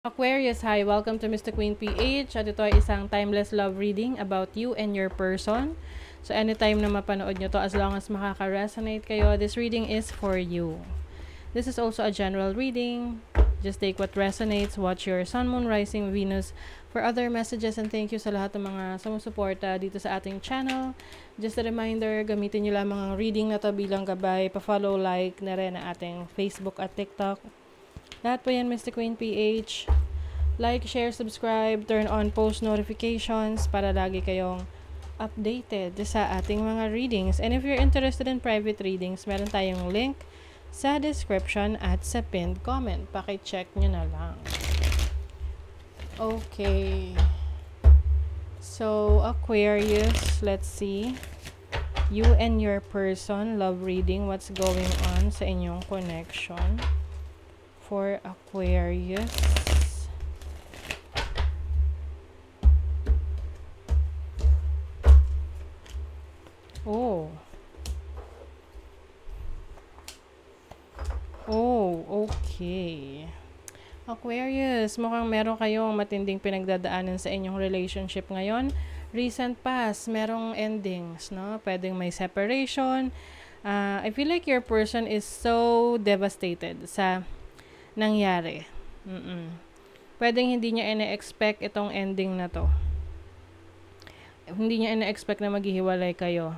Aquarius, hi! Welcome to Mr. Queen PH. At ito ay isang timeless love reading about you and your person. So, anytime na mapanood nyo to, as long as makaka-resonate kayo, this reading is for you. This is also a general reading. Just take what resonates. Watch your sun, moon, rising, Venus for other messages. And thank you sa lahat ng mga sumusuporta dito sa ating channel. Just a reminder, gamitin nyo lamang ang reading na to bilang gabay. Pa-follow, like na rin ang ating Facebook at TikTok. Lahat po yan, Mr. Queen PH. Like, share, subscribe, turn on post notifications para lagi kayong updated sa ating mga readings. And if you're interested in private readings, meron tayong link sa description at sa pinned comment. Paki-check nyo na lang. Okay. So, Aquarius, let's see. You and your person, love reading, what's going on sa inyong connection for Aquarius. Okay. Aquarius, mukhang meron kayong matinding pinagdadaanan sa inyong relationship ngayon. Recent past, merong endings, no? Pwedeng may separation. I feel like your person is so devastated sa nangyari. Pwedeng hindi niya ina-expect itong ending na to. Hindi niya ina-expect na maghihiwalay kayo.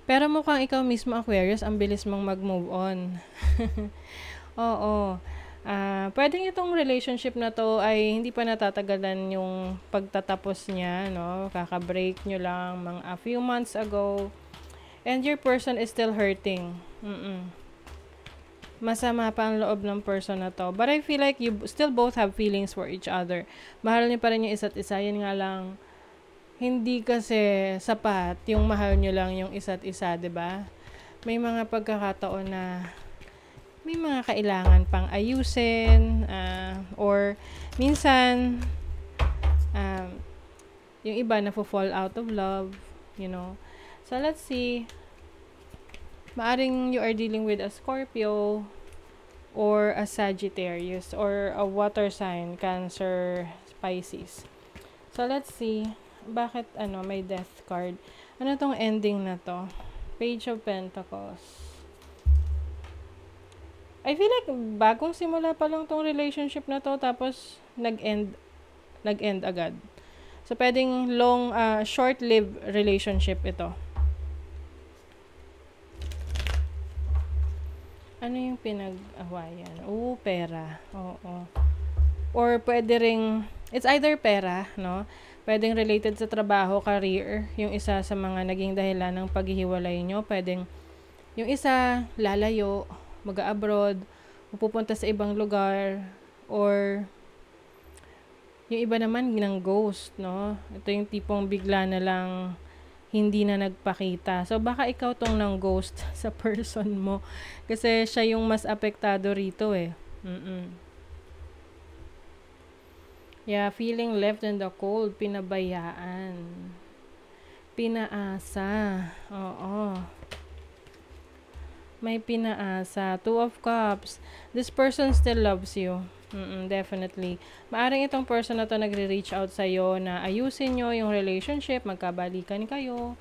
Pero mukhang ikaw mismo, Aquarius, ang bilis mong mag-move on. Oo. Pwedeng itong relationship na to ay hindi pa natatagalan yung pagtatapos niya, no? Kaka-break nyo lang mga a few months ago. And your person is still hurting. Masama pa ang loob ng person na to. But I feel like you still both have feelings for each other. Mahal niyo pa rin yung isa't isa. Yun nga lang, hindi kasi sapat yung mahal nyo lang yung isa't isa, 'di ba? May mga pagkakataon na may mga kailangan pang ayusin, or minsan yung iba na fall out of love, you know. So let's see. Maaring you are dealing with a Scorpio or a Sagittarius or a water sign, Cancer, Pisces. So let's see. Bakit may death card? Ano tong ending na to? Page of Pentacles. I feel like bagong simula pa lang tong relationship na to, tapos nag-end agad. So pwedeng short-lived relationship ito. Ano yung pinag-awayan? Pera. Oo. Or pwede ring, it's either pera, no? Pwedeng related sa trabaho, career, yung isa sa mga naging dahilan ng paghihiwalay nyo. Pwedeng yung isa lalayo, mag-abroad, pupunta sa ibang lugar, or yung iba naman ng ghost, no? Ito yung tipong bigla na lang hindi na nagpakita. So baka ikaw tong ng ghost sa person mo kasi siya yung mas apektado rito eh. Yeah, feeling left in the cold, pinabayaan, pinaasa, oo. May pinaasa, 2 of Cups. This person still loves you. Definitely. Maaring itong person na to nagre-reach out sa'yo na ayusin nyo yung relationship, magkabalikan kayo,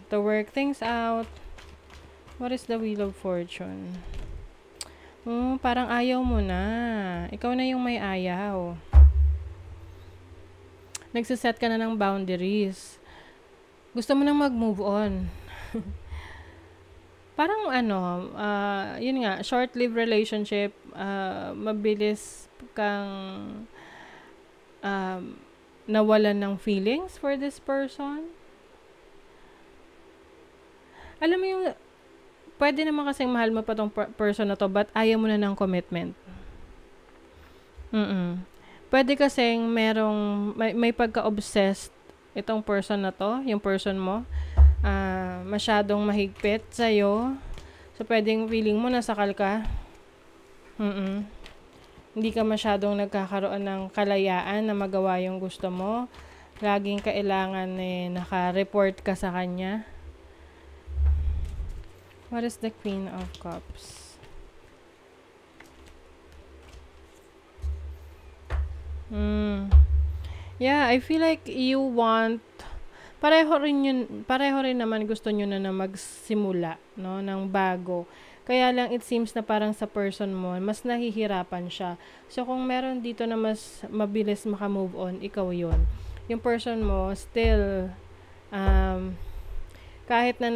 to work things out. What is the Wheel of Fortune? Parang ayaw mo na. Ikaw na yung may ayaw. Nagsiset ka na ng boundaries. Gusto mo nang mag-move on. Parang yun nga, short-lived relationship, mabilis kang nawalan ng feelings for this person. Alam mo yung, pwede naman kasing mahal mo pa tong person na to, but ayaw mo na ng commitment. Pwede kasing may pagka-obsessed itong person na to, yung person mo. Masyadong mahigpit sa'yo. So, pwedeng feeling mo nasakal ka. Hindi ka masyadong nagkakaroon ng kalayaan na magawa yung gusto mo. Laging kailangan naka-report ka sa kanya. What is the Queen of Cups? Mm. Yeah, I feel like you want pareho rin naman gusto niyo na magsimula, no, ng bago. Kaya lang it seems na parang sa person mo, mas nahihirapan siya. So, kung meron dito na mas mabilis maka-move on, ikaw yon. Yung person mo, still, um, kahit na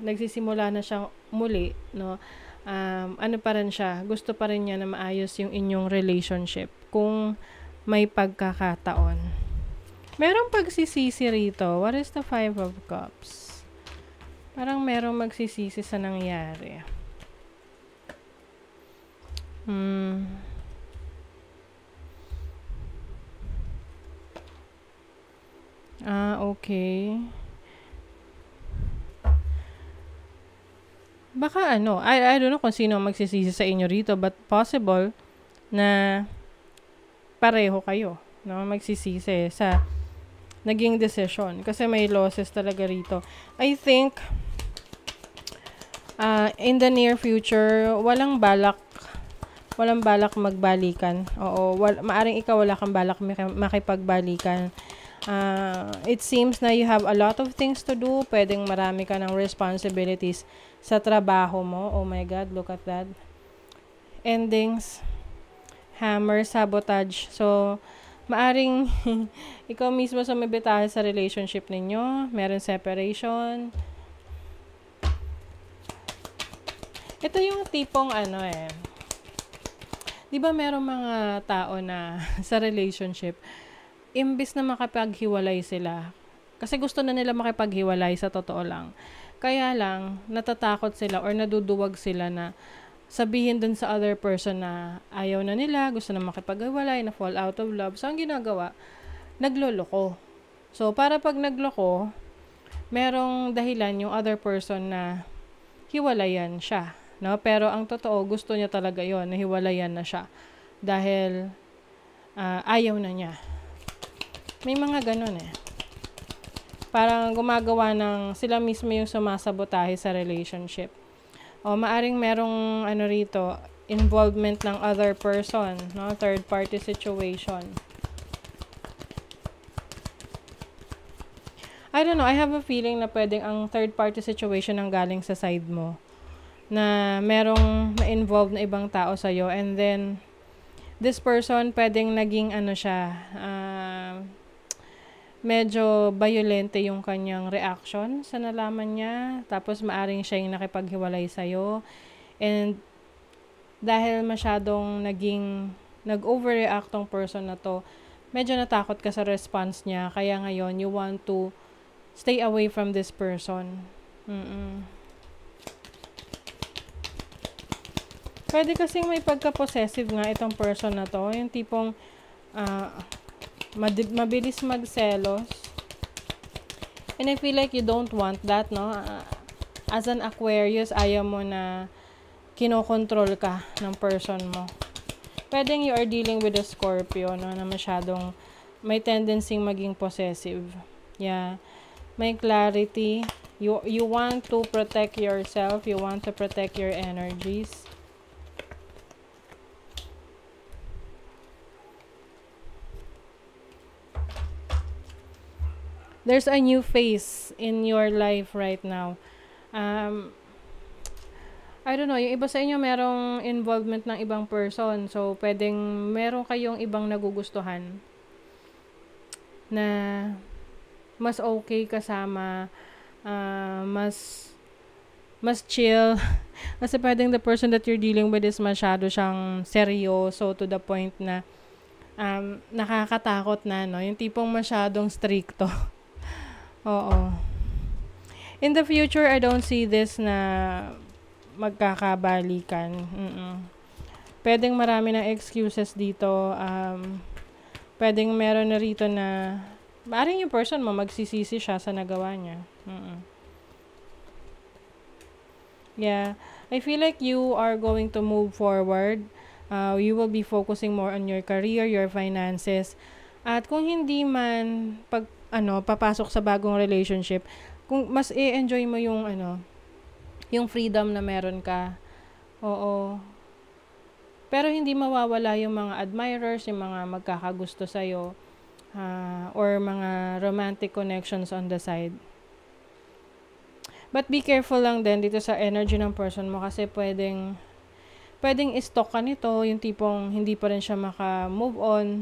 nagsisimula na siya muli, no, ano pa rin siya, gusto pa rin niya na maayos yung inyong relationship kung may pagkakataon. Merong pagsisisi rito. What is the Five of Cups? Parang merong magsisisi sa nangyari. Okay. Baka I don't know kung sino ang magsisisi sa inyo rito, but possible na pareho kayo, no, magsisisi sa naging decision. Kasi may losses talaga rito. I think, in the near future, walang balak magbalikan. Oo, maaring ikaw wala kang balak makipagbalikan. It seems na you have a lot of things to do. Pwedeng marami ka ng responsibilities sa trabaho mo. Oh my God, look at that. Endings, hammer, sabotage. So, maaring ikaw mismo sumibitahe sa relationship ninyo. Meron separation. Ito yung tipong di ba merong mga tao na sa relationship, imbis na makapaghiwalay sila, kasi gusto na nila makipaghiwalay sa totoo lang. Kaya lang, natatakot sila or naduduwag sila na sabihin dun sa other person na ayaw na nila, gusto na makipaghiwalay, na fall out of love. So, ang ginagawa, nagloloko. So, para pag nagloko, merong dahilan yung other person na hiwalayan siya. No? Pero ang totoo, gusto niya talaga yon, nahiwalayan na siya. Dahil ayaw na niya. May mga ganun Parang gumagawa ng sila mismo yung sumasabotahe sa relationship. O maaring merong rito, involvement ng other person, no? Third party situation. I don't know, I have a feeling na pwedeng ang third party situation ang galing sa side mo. Na merong na-involve na ibang tao sa'yo, and then this person pwedeng naging siya, medyo violente yung kanyang reaction sa nalaman niya, tapos maaring siya yung nakipaghiwalay sa'yo, and dahil masyadong nag-overreact tong person na to, medyo natakot ka sa response niya, kaya ngayon you want to stay away from this person. Pwede kasing may pagka-possessive nga itong person na to. Yung tipong mabilis magselos. And I feel like you don't want that, no? As an Aquarius, ayaw mo na kinokontrol ka ng person mo. Pwedeng you are dealing with a Scorpio, no? Na masyadong may tendency maging possessive. Yeah. May clarity. You want to protect yourself. You want to protect your energies. There's a new phase in your life right now. I don't know, yung iba sa inyo merong involvement ng ibang person. So, pwedeng meron kayong ibang nagugustuhan na mas okay kasama, mas chill. Kasi pwedeng the person that you're dealing with is masyado siyang seryoso to the point na nakakatakot na, no? Yung tipong masyadong stricto. Oo. In the future, I don't see this na magkakabalikan. Pwedeng marami ng excuses dito. Pwedeng meron na rito na maaaring yung person mo magsisisi siya sa nagawa niya. Yeah. I feel like you are going to move forward. You will be focusing more on your career, your finances. At kung hindi man papasok sa bagong relationship, kung mas i-enjoy mo yung freedom na meron ka. Oo. Pero hindi mawawala yung mga admirers, yung mga magkakagusto sa'yo, or mga romantic connections on the side. But be careful lang din dito sa energy ng person mo kasi pwedeng i-stalk ka nito, yung tipong hindi pa rin siya maka-move on.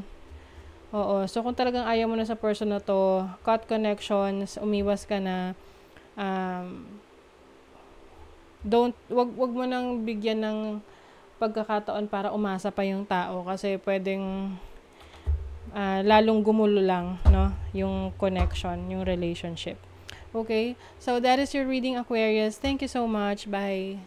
Oo. So, kung talagang ayaw mo na sa person na to, cut connections, umiwas ka na. Wag mo nang bigyan ng pagkakataon para umasa pa yung tao kasi pwedeng lalong gumulo lang, no? Yung connection, yung relationship. Okay? So, that is your reading, Aquarius. Thank you so much. Bye.